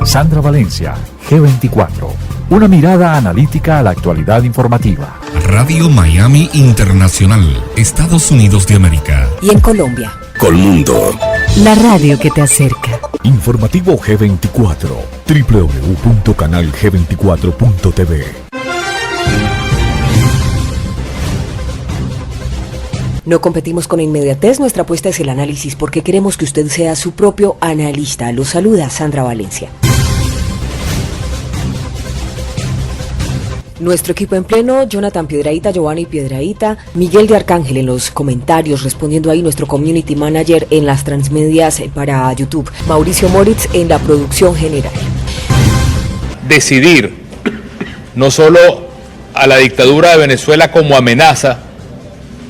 Sandra Valencia, G24. Una mirada analítica a la actualidad informativa. Radio Miami Internacional, Estados Unidos de América. Y en Colombia. Colmundo. La radio que te acerca. Informativo G24. www.canalg24.tv. No competimos con inmediatez, nuestra apuesta es el análisis porque queremos que usted sea su propio analista. Lo saluda Sandra Valencia. Nuestro equipo en pleno, Jonathan Piedrahita, Giovanni Piedrahita, Miguel de Arcángel en los comentarios, respondiendo ahí nuestro community manager en las transmedias para YouTube, Mauricio Moritz en la producción general. Decidir no solo a la dictadura de Venezuela como amenaza,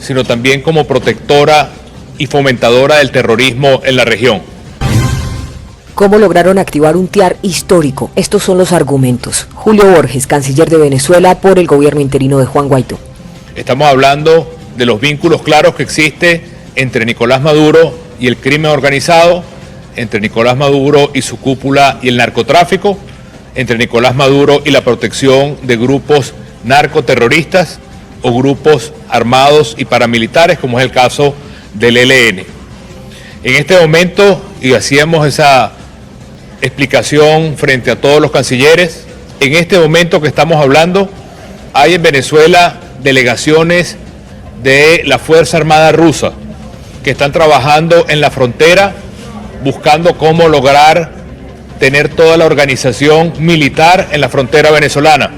sino también como protectora y fomentadora del terrorismo en la región. ¿Cómo lograron activar un TIAR histórico? Estos son los argumentos. Julio Borges, canciller de Venezuela por el gobierno interino de Juan Guaidó. Estamos hablando de los vínculos claros que existe entre Nicolás Maduro y el crimen organizado, entre Nicolás Maduro y su cúpula y el narcotráfico, entre Nicolás Maduro y la protección de grupos narcoterroristas o grupos armados y paramilitares, como es el caso del ELN. En este momento, y hacíamos esa explicación frente a todos los cancilleres, en este momento que estamos hablando, hay en Venezuela delegaciones de la Fuerza Armada Rusa que están trabajando en la frontera buscando cómo lograr tener toda la organización militar en la frontera venezolana.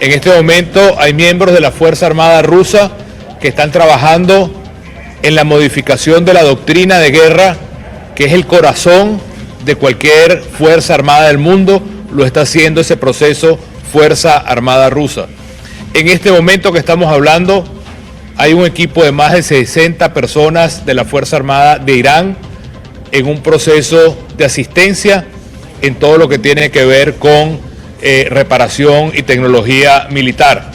En este momento hay miembros de la Fuerza Armada Rusa que están trabajando en la modificación de la doctrina de guerra, que es el corazón de cualquier Fuerza Armada del mundo. Lo está haciendo ese proceso Fuerza Armada Rusa. En este momento que estamos hablando, hay un equipo de más de 60 personas de la Fuerza Armada de Irán en un proceso de asistencia en todo lo que tiene que ver con reparación y tecnología militar.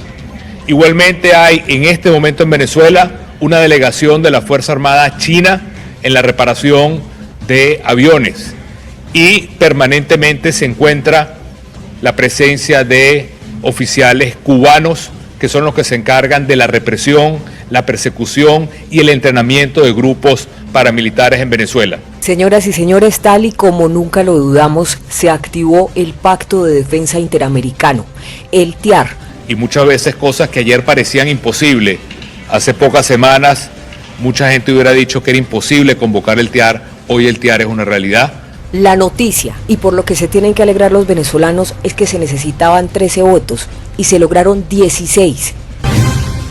Igualmente hay en este momento en Venezuela una delegación de la Fuerza Armada China en la reparación de aviones y permanentemente se encuentra la presencia de oficiales cubanos que son los que se encargan de la represión, la persecución y el entrenamiento de grupos paramilitares en Venezuela. Señoras y señores, tal y como nunca lo dudamos, se activó el Pacto de Defensa Interamericano, el TIAR. Y muchas veces cosas que ayer parecían imposibles, hace pocas semanas mucha gente hubiera dicho que era imposible convocar el TIAR, hoy el TIAR es una realidad. La noticia, y por lo que se tienen que alegrar los venezolanos, es que se necesitaban 13 votos y se lograron 16.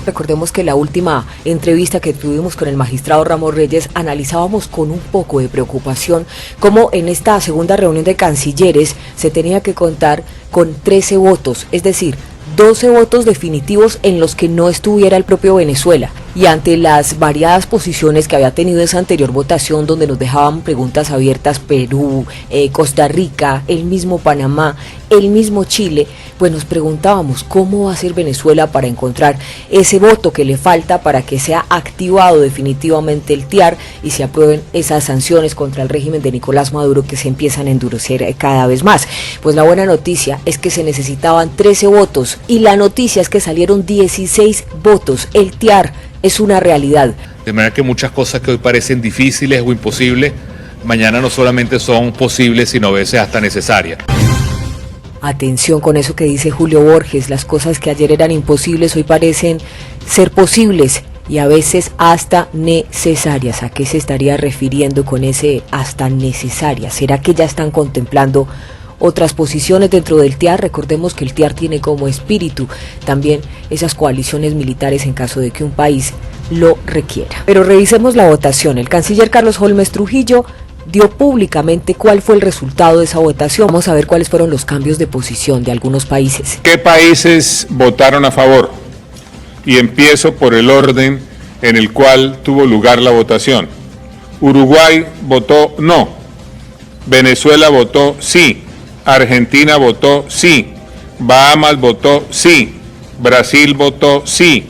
Recordemos que la última entrevista que tuvimos con el magistrado Ramos Reyes analizábamos con un poco de preocupación cómo en esta segunda reunión de cancilleres se tenía que contar con 13 votos, es decir, 12 votos definitivos en los que no estuviera el propio Venezuela. Y ante las variadas posiciones que había tenido esa anterior votación, donde nos dejaban preguntas abiertas Perú, Costa Rica, el mismo Panamá, el mismo Chile, pues nos preguntábamos cómo va a ser Venezuela para encontrar ese voto que le falta para que sea activado definitivamente el TIAR y se aprueben esas sanciones contra el régimen de Nicolás Maduro que se empiezan a endurecer cada vez más. Pues la buena noticia es que se necesitaban 13 votos y la noticia es que salieron 16 votos. El TIAR es una realidad. De manera que muchas cosas que hoy parecen difíciles o imposibles, mañana no solamente son posibles, sino a veces hasta necesarias. Atención con eso que dice Julio Borges, las cosas que ayer eran imposibles hoy parecen ser posibles y a veces hasta necesarias. ¿A qué se estaría refiriendo con ese hasta necesarias? ¿Será que ya están contemplando otras posiciones dentro del TIAR? Recordemos que el TIAR tiene como espíritu también esas coaliciones militares en caso de que un país lo requiera. Pero revisemos la votación. El canciller Carlos Holmes Trujillo dio públicamente cuál fue el resultado de esa votación. Vamos a ver cuáles fueron los cambios de posición de algunos países. ¿Qué países votaron a favor? Y empiezo por el orden en el cual tuvo lugar la votación. Uruguay votó no. Venezuela votó sí. Argentina votó sí. Bahamas votó sí. Brasil votó sí.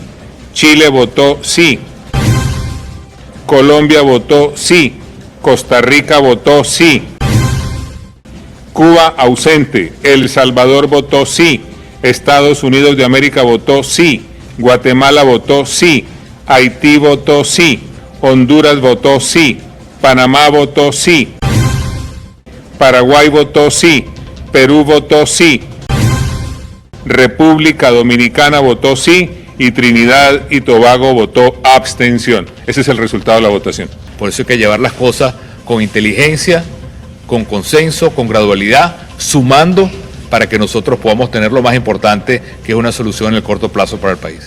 Chile votó sí. Colombia votó sí. Costa Rica votó sí. Cuba ausente, El Salvador votó sí, Estados Unidos de América votó sí, Guatemala votó sí, Haití votó sí, Honduras votó sí, Panamá votó sí, Paraguay votó sí, Perú votó sí, República Dominicana votó sí y Trinidad y Tobago votó abstención. Ese es el resultado de la votación. Por eso hay que llevar las cosas con inteligencia, con consenso, con gradualidad, sumando para que nosotros podamos tener lo más importante, que es una solución en el corto plazo para el país.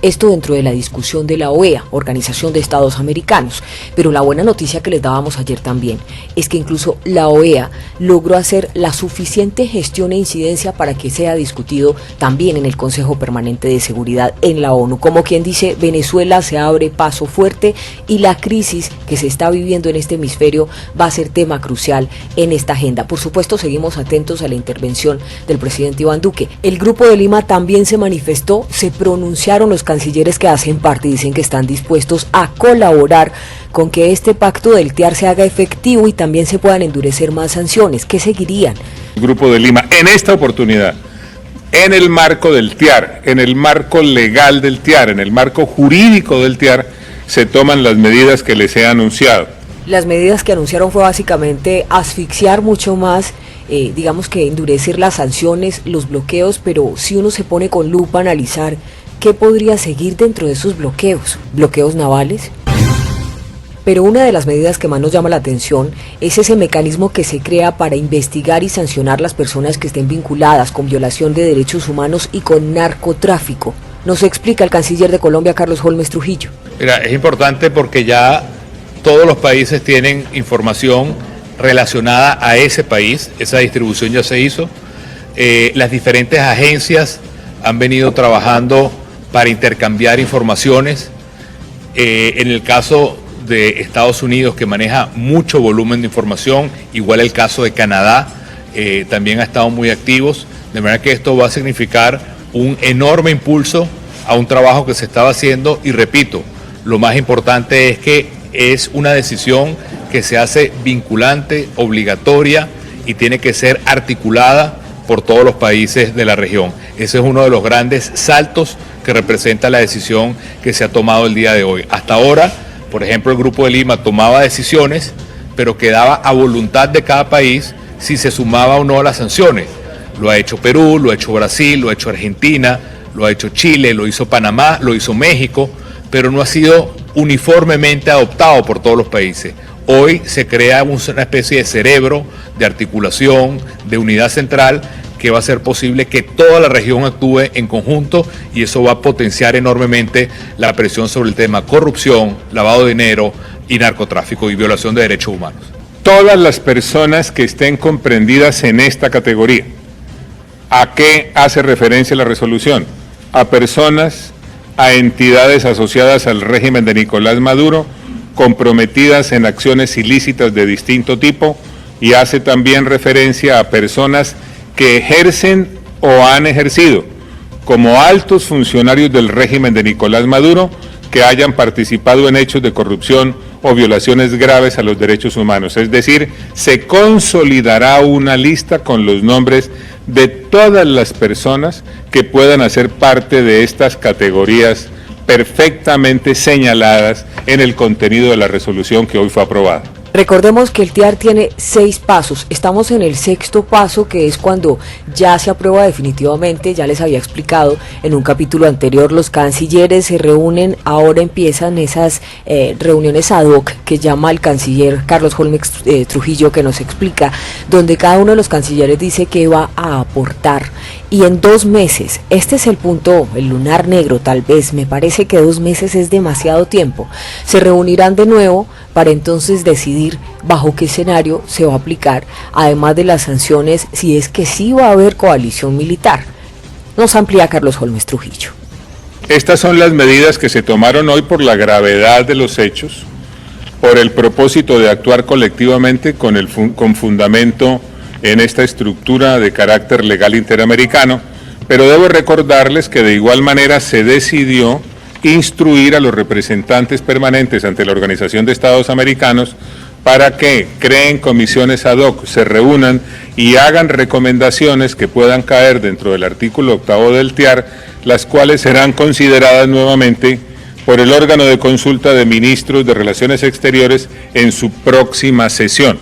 Esto dentro de la discusión de la OEA, Organización de Estados Americanos. Pero la buena noticia que les dábamos ayer también es que incluso la OEA logró hacer la suficiente gestión e incidencia para que sea discutido también en el Consejo Permanente de Seguridad en la ONU. Como quien dice, Venezuela se abre paso fuerte y la crisis que se está viviendo en este hemisferio va a ser tema crucial en esta agenda. Por supuesto, seguimos atentos a la intervención del presidente Iván Duque. El Grupo de Lima también se manifestó, se pronunciaron los cancilleres que hacen parte, dicen que están dispuestos a colaborar con que este pacto del TIAR se haga efectivo y también se puedan endurecer más sanciones. ¿Qué seguirían? El Grupo de Lima, en esta oportunidad, en el marco del TIAR, en el marco legal del TIAR, en el marco jurídico del TIAR, se toman las medidas que les he anunciado. Las medidas que anunciaron fue básicamente asfixiar mucho más, digamos que endurecer las sanciones, los bloqueos, pero si uno se pone con lupa a analizar, ¿qué podría seguir dentro de esos bloqueos? ¿Bloqueos navales? Pero una de las medidas que más nos llama la atención es ese mecanismo que se crea para investigar y sancionar las personas que estén vinculadas con violación de derechos humanos y con narcotráfico. Nos explica el canciller de Colombia, Carlos Holmes Trujillo. Mira, es importante porque ya todos los países tienen información relacionada a ese país, esa distribución ya se hizo. Las diferentes agencias han venido trabajando para intercambiar informaciones. En el caso de Estados Unidos, que maneja mucho volumen de información, igual el caso de Canadá, también ha estado muy activos, de manera que esto va a significar un enorme impulso a un trabajo que se estaba haciendo y repito, lo más importante es que es una decisión que se hace vinculante, obligatoria y tiene que ser articulada por todos los países de la región. Ese es uno de los grandes saltos que representa la decisión que se ha tomado el día de hoy. Hasta ahora, por ejemplo, el Grupo de Lima tomaba decisiones, pero quedaba a voluntad de cada país si se sumaba o no a las sanciones. Lo ha hecho Perú, lo ha hecho Brasil, lo ha hecho Argentina, lo ha hecho Chile, lo hizo Panamá, lo hizo México, pero no ha sido uniformemente adoptado por todos los países. Hoy se crea una especie de cerebro, de articulación, de unidad central, que va a hacer posible que toda la región actúe en conjunto y eso va a potenciar enormemente la presión sobre el tema corrupción, lavado de dinero y narcotráfico y violación de derechos humanos. Todas las personas que estén comprendidas en esta categoría. ¿A qué hace referencia la resolución? A personas, a entidades asociadas al régimen de Nicolás Maduro, comprometidas en acciones ilícitas de distinto tipo, y hace también referencia a personas que ejercen o han ejercido como altos funcionarios del régimen de Nicolás Maduro que hayan participado en hechos de corrupción o violaciones graves a los derechos humanos. Es decir, se consolidará una lista con los nombres de todas las personas que puedan hacer parte de estas categorías perfectamente señaladas en el contenido de la resolución que hoy fue aprobada. Recordemos que el TIAR tiene 6 pasos, estamos en el 6º paso, que es cuando ya se aprueba definitivamente. Ya les había explicado en un capítulo anterior, los cancilleres se reúnen, ahora empiezan esas reuniones ad hoc que llama el canciller Carlos Holmes Trujillo, que nos explica, donde cada uno de los cancilleres dice que va a aportar. Y en 2 meses, este es el punto, el lunar negro tal vez, me parece que 2 meses es demasiado tiempo, se reunirán de nuevo para entonces decidir bajo qué escenario se va a aplicar, además de las sanciones, si es que sí va a haber coalición militar. Nos amplía Carlos Holmes Trujillo. Estas son las medidas que se tomaron hoy por la gravedad de los hechos, por el propósito de actuar colectivamente con fundamento en esta estructura de carácter legal interamericano, pero debo recordarles que de igual manera se decidió instruir a los representantes permanentes ante la Organización de Estados Americanos para que creen comisiones ad hoc, se reúnan y hagan recomendaciones que puedan caer dentro del artículo 8 del TIAR, las cuales serán consideradas nuevamente por el órgano de consulta de ministros de Relaciones Exteriores en su próxima sesión.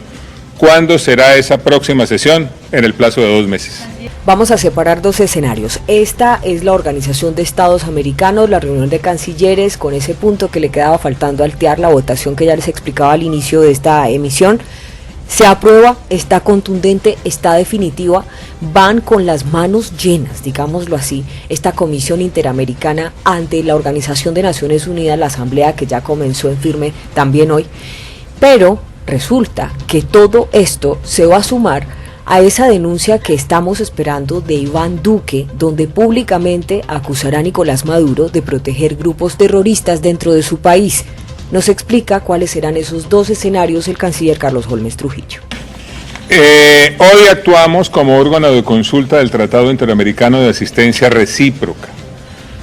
¿Cuándo será esa próxima sesión? En el plazo de 2 meses. Vamos a separar 2 escenarios. Esta es la Organización de Estados Americanos, la reunión de cancilleres, con ese punto que le quedaba faltando al TIAR, la votación que ya les explicaba al inicio de esta emisión. Se aprueba, está contundente, está definitiva, van con las manos llenas, digámoslo así, esta Comisión Interamericana ante la Organización de Naciones Unidas, la Asamblea que ya comenzó en firme también hoy, pero resulta que todo esto se va a sumar a esa denuncia que estamos esperando de Iván Duque, donde públicamente acusará a Nicolás Maduro de proteger grupos terroristas dentro de su país. Nos explica cuáles serán esos 2 escenarios el canciller Carlos Holmes Trujillo. Hoy actuamos como órgano de consulta del Tratado Interamericano de Asistencia Recíproca.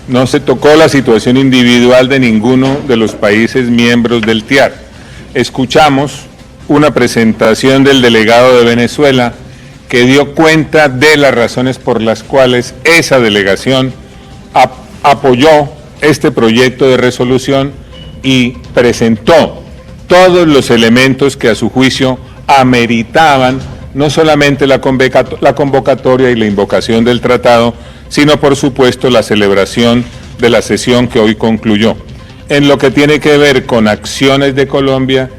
No se tocó la situación individual de ninguno de los países miembros del TIAR. Escuchamos una presentación del delegado de Venezuela que dio cuenta de las razones por las cuales esa delegación apoyó este proyecto de resolución y presentó todos los elementos que a su juicio ameritaban no solamente la convocatoria y la invocación del tratado, sino por supuesto la celebración de la sesión que hoy concluyó. En lo que tiene que ver con acciones de Colombia,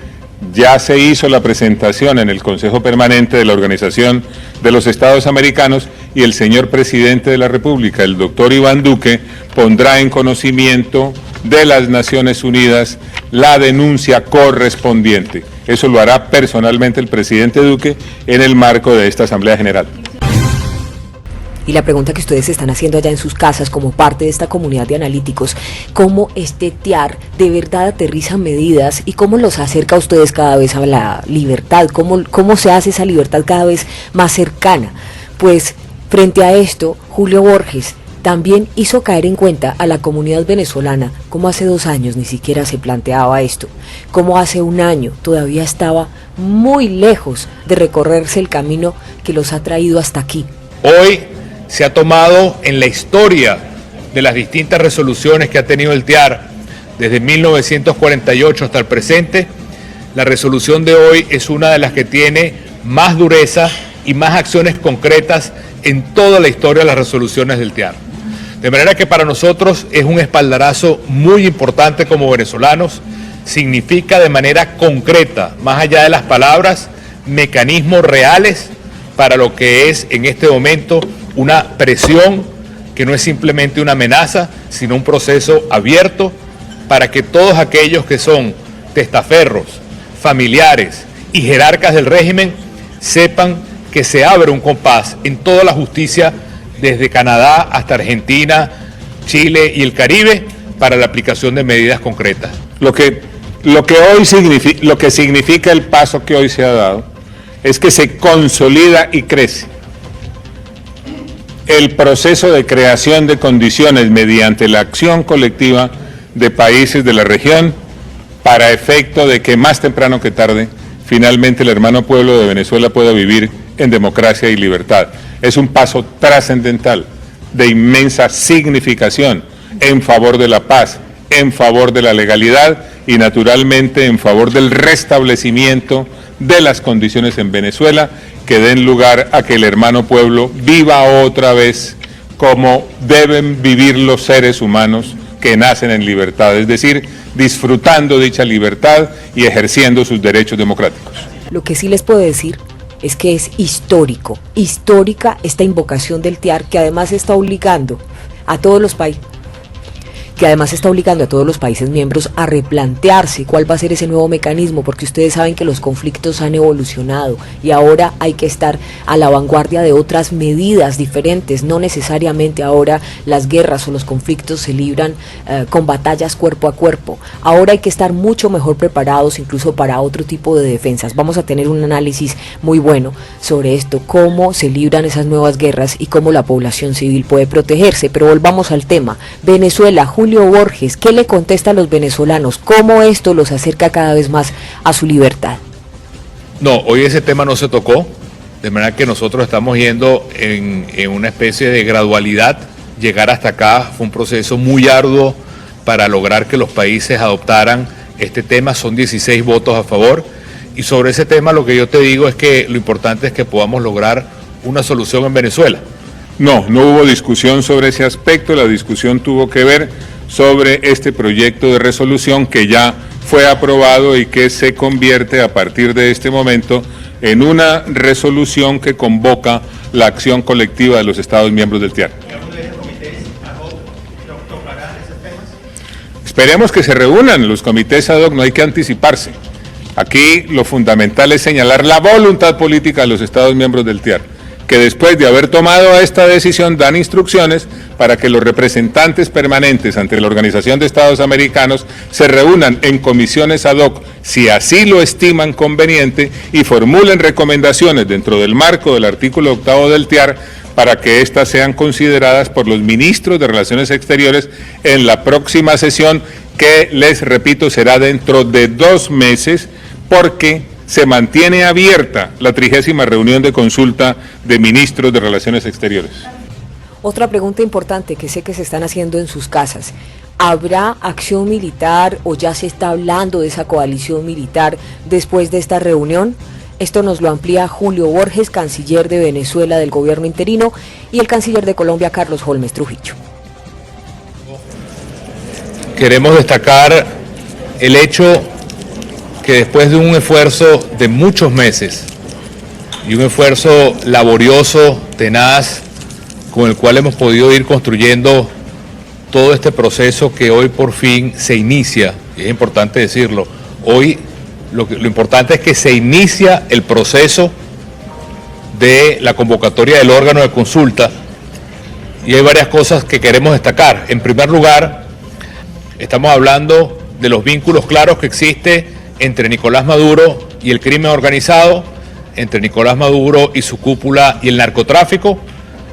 ya se hizo la presentación en el Consejo Permanente de la Organización de los Estados Americanos y el señor presidente de la República, el doctor Iván Duque, pondrá en conocimiento de las Naciones Unidas la denuncia correspondiente. Eso lo hará personalmente el presidente Duque en el marco de esta Asamblea General. Y la pregunta que ustedes están haciendo allá en sus casas como parte de esta comunidad de analíticos, ¿cómo este TIAR de verdad aterriza medidas y cómo los acerca a ustedes cada vez a la libertad? ¿Cómo se hace esa libertad cada vez más cercana? Pues frente a esto, Julio Borges también hizo caer en cuenta a la comunidad venezolana, como hace 2 años ni siquiera se planteaba esto, como hace 1 año todavía estaba muy lejos de recorrerse el camino que los ha traído hasta aquí. Hoy se ha tomado en la historia de las distintas resoluciones que ha tenido el TIAR desde 1948 hasta el presente. La resolución de hoy es una de las que tiene más dureza y más acciones concretas en toda la historia de las resoluciones del TIAR. De manera que para nosotros es un espaldarazo muy importante como venezolanos, significa de manera concreta, más allá de las palabras, mecanismos reales para lo que es en este momento una presión que no es simplemente una amenaza, sino un proceso abierto para que todos aquellos que son testaferros, familiares y jerarcas del régimen sepan que se abre un compás en toda la justicia desde Canadá hasta Argentina, Chile y el Caribe para la aplicación de medidas concretas. Lo que significa el paso que hoy se ha dado es que se consolida y crece el proceso de creación de condiciones mediante la acción colectiva de países de la región para efecto de que más temprano que tarde finalmente el hermano pueblo de Venezuela pueda vivir en democracia y libertad. Es un paso trascendental de inmensa significación en favor de la paz, en favor de la legalidad y naturalmente en favor del restablecimiento de las condiciones en Venezuela que den lugar a que el hermano pueblo viva otra vez como deben vivir los seres humanos que nacen en libertad, es decir, disfrutando dicha libertad y ejerciendo sus derechos democráticos. Lo que sí les puedo decir es que es histórica esta invocación del TIAR que además está obligando a todos los países, miembros a replantearse cuál va a ser ese nuevo mecanismo, porque ustedes saben que los conflictos han evolucionado y ahora hay que estar a la vanguardia de otras medidas diferentes. No necesariamente ahora las guerras o los conflictos se libran con batallas cuerpo a cuerpo. Ahora hay que estar mucho mejor preparados incluso para otro tipo de defensas. Vamos a tener un análisis muy bueno sobre esto, cómo se libran esas nuevas guerras y cómo la población civil puede protegerse. Pero volvamos al tema. Venezuela, Julio Borges, ¿qué le contesta a los venezolanos? ¿Cómo esto los acerca cada vez más a su libertad? No, hoy ese tema no se tocó, de manera que nosotros estamos yendo en una especie de gradualidad. Llegar hasta acá fue un proceso muy arduo para lograr que los países adoptaran este tema. Son 16 votos a favor. Y sobre ese tema lo que yo te digo es que lo importante es que podamos lograr una solución en Venezuela. No hubo discusión sobre ese aspecto. La discusión tuvo que ver sobre este proyecto de resolución que ya fue aprobado y que se convierte a partir de este momento en una resolución que convoca la acción colectiva de los Estados miembros del TIAR. Esperemos que se reúnan los comités ad hoc, no hay que anticiparse. Aquí lo fundamental es señalar la voluntad política de los Estados miembros del TIAR, que después de haber tomado esta decisión dan instrucciones para que los representantes permanentes ante la Organización de Estados Americanos se reúnan en comisiones ad hoc, si así lo estiman conveniente, y formulen recomendaciones dentro del marco del artículo 8 del TIAR para que éstas sean consideradas por los ministros de Relaciones Exteriores en la próxima sesión, que, les repito, será dentro de 2 meses, porque se mantiene abierta la 30ª reunión de consulta de ministros de Relaciones Exteriores. Otra pregunta importante que sé que se están haciendo en sus casas. ¿Habrá acción militar o ya se está hablando de esa coalición militar después de esta reunión? Esto nos lo amplía Julio Borges, canciller de Venezuela del gobierno interino, y el canciller de Colombia, Carlos Holmes Trujillo. Queremos destacar el hecho que después de un esfuerzo de muchos meses y un esfuerzo laborioso, tenaz, con el cual hemos podido ir construyendo todo este proceso que hoy por fin se inicia, y es importante decirlo, hoy lo importante es que se inicia el proceso de la convocatoria del órgano de consulta, y hay varias cosas que queremos destacar. En primer lugar, estamos hablando de los vínculos claros que existe entre Nicolás Maduro y el crimen organizado, entre Nicolás Maduro y su cúpula y el narcotráfico,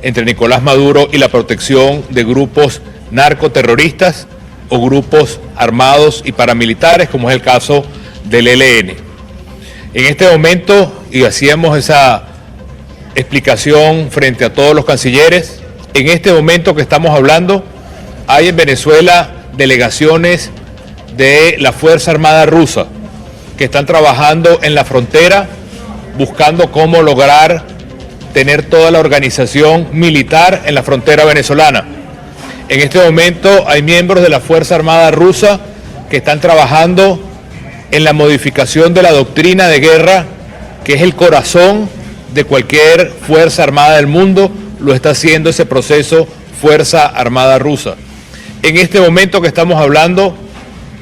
entre Nicolás Maduro y la protección de grupos narcoterroristas o grupos armados y paramilitares, como es el caso del ELN. En este momento, y hacíamos esa explicación frente a todos los cancilleres, en este momento que estamos hablando, hay en Venezuela delegaciones de la Fuerza Armada Rusa que están trabajando en la frontera buscando cómo lograr tener toda la organización militar en la frontera venezolana. En este momento hay miembros de la Fuerza Armada Rusa que están trabajando en la modificación de la doctrina de guerra, que es el corazón de cualquier Fuerza Armada del mundo. Lo está haciendo ese proceso Fuerza Armada Rusa. En este momento que estamos hablando,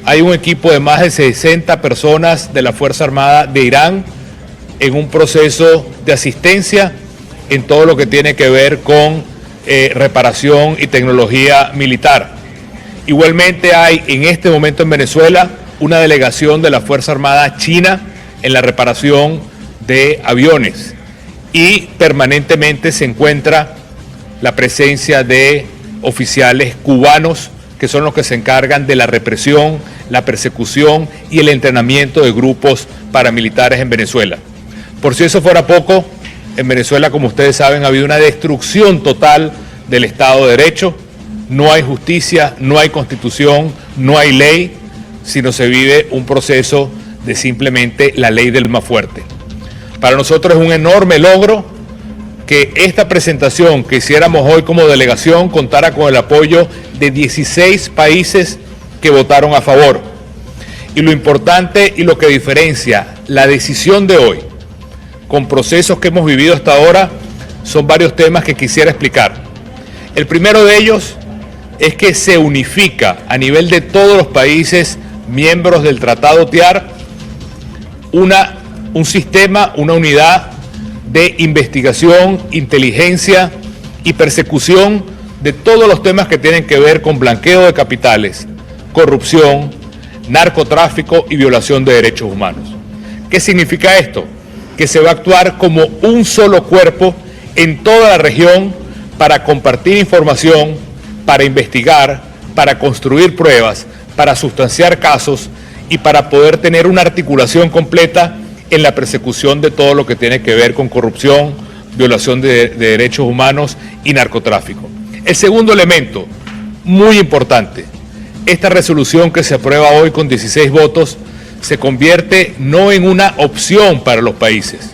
hay un equipo de más de 60 personas de la Fuerza Armada de Irán en un proceso de asistencia en todo lo que tiene que ver con reparación y tecnología militar. Igualmente hay en este momento en Venezuela una delegación de la Fuerza Armada China en la reparación de aviones, y permanentemente se encuentra la presencia de oficiales cubanos que son los que se encargan de la represión, la persecución y el entrenamiento de grupos paramilitares en Venezuela. Por si eso fuera poco, en Venezuela, como ustedes saben, ha habido una destrucción total del Estado de Derecho. No hay justicia, no hay constitución, no hay ley, sino se vive un proceso de simplemente la ley del más fuerte. Para nosotros es un enorme logro que esta presentación que hiciéramos hoy como delegación contara con el apoyo de 16 países que votaron a favor. Y lo importante y lo que diferencia la decisión de hoy con procesos que hemos vivido hasta ahora son varios temas que quisiera explicar. El primero de ellos es que se unifica a nivel de todos los países miembros del Tratado TIAR un sistema, una unidad de investigación, inteligencia y persecución de todos los temas que tienen que ver con blanqueo de capitales, corrupción, narcotráfico y violación de derechos humanos. ¿Qué significa esto? Que se va a actuar como un solo cuerpo en toda la región para compartir información, para investigar, para construir pruebas, para sustanciar casos y para poder tener una articulación completa en la persecución de todo lo que tiene que ver con corrupción, violación de derechos humanos y narcotráfico. El segundo elemento, muy importante, esta resolución que se aprueba hoy con 16 votos se convierte no en una opción para los países,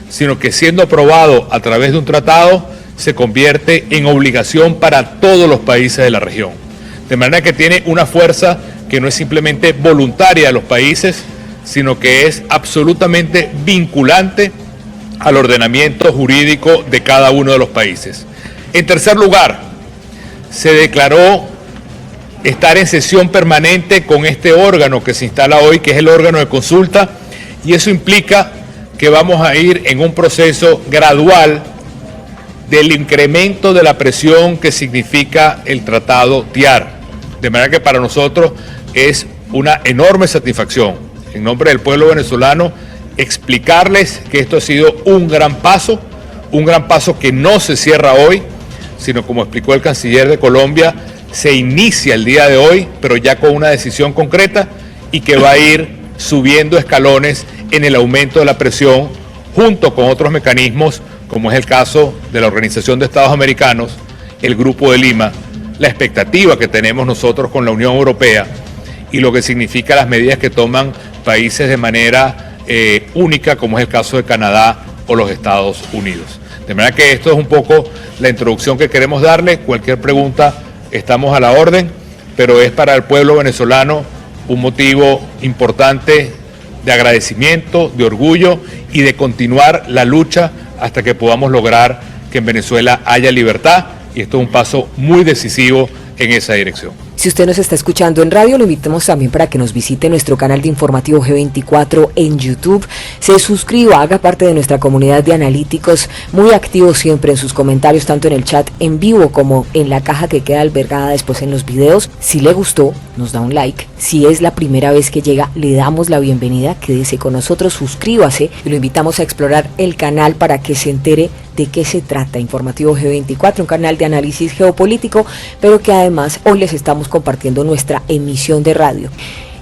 sino que siendo aprobado a través de un tratado, se convierte en obligación para todos los países de la región. De manera que tiene una fuerza que no es simplemente voluntaria de los países, sino que es absolutamente vinculante al ordenamiento jurídico de cada uno de los países. En tercer lugar, se declaró estar en sesión permanente con este órgano que se instala hoy, que es el órgano de consulta, y eso implica que vamos a ir en un proceso gradual del incremento de la presión que significa el tratado TIAR. De manera que para nosotros es una enorme satisfacción, en nombre del pueblo venezolano, explicarles que esto ha sido un gran paso que no se cierra hoy, sino como explicó el canciller de Colombia, se inicia el día de hoy, pero ya con una decisión concreta y que va a ir subiendo escalones en el aumento de la presión junto con otros mecanismos, como es el caso de la Organización de Estados Americanos, el Grupo de Lima, la expectativa que tenemos nosotros con la Unión Europea y lo que significa las medidas que toman países de manera única, como es el caso de Canadá o los Estados Unidos. De manera que esto es un poco la introducción que queremos darle. Cualquier pregunta, estamos a la orden, pero es para el pueblo venezolano un motivo importante de agradecimiento, de orgullo y de continuar la lucha hasta que podamos lograr que en Venezuela haya libertad, y esto es un paso muy decisivo en esa dirección. Si usted nos está escuchando en radio, lo invitamos también para que nos visite nuestro canal de informativo G24 en YouTube, se suscriba, haga parte de nuestra comunidad de analíticos, muy activos siempre en sus comentarios, tanto en el chat en vivo como en la caja que queda albergada después en los videos. Si le gustó, nos da un like. Si es la primera vez que llega, le damos la bienvenida, quédese con nosotros, suscríbase y lo invitamos a explorar el canal para que se entere de qué se trata. Informativo G24, un canal de análisis geopolítico, pero que además hoy les estamos compartiendo nuestra emisión de radio.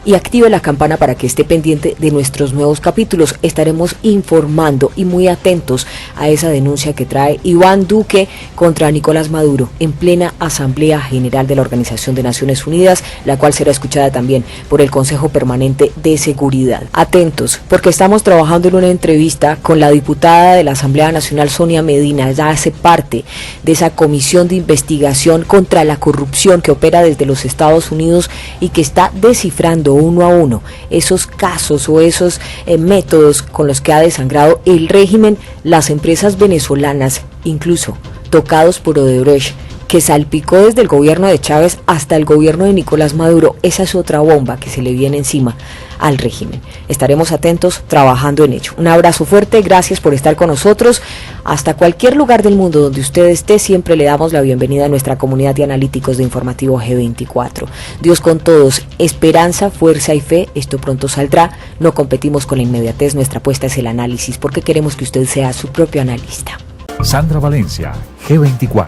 Y active la campana para que esté pendiente de nuestros nuevos capítulos. Estaremos informando y muy atentos a esa denuncia que trae Iván Duque contra Nicolás Maduro en plena Asamblea General de la Organización de Naciones Unidas, la cual será escuchada también por el Consejo Permanente de Seguridad. Atentos, porque estamos trabajando en una entrevista con la diputada de la Asamblea Nacional, Sonia Medina. Ya hace parte de esa comisión de investigación contra la corrupción que opera desde los Estados Unidos y que está descifrando uno a uno esos casos o esos métodos con los que ha desangrado el régimen, las empresas venezolanas, incluso tocados por Odebrecht, que salpicó desde el gobierno de Chávez hasta el gobierno de Nicolás Maduro. Esa es otra bomba que se le viene encima al régimen. Estaremos atentos, trabajando en ello. Un abrazo fuerte, gracias por estar con nosotros. Hasta cualquier lugar del mundo donde usted esté, siempre le damos la bienvenida a nuestra comunidad de analíticos de Informativo G24. Dios con todos, esperanza, fuerza y fe, esto pronto saldrá. No competimos con la inmediatez, nuestra apuesta es el análisis, porque queremos que usted sea su propio analista. Sandra Valencia, G24.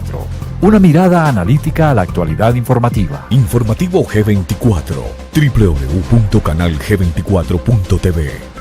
Una mirada analítica a la actualidad informativa. Informativo G24, www.canalg24.tv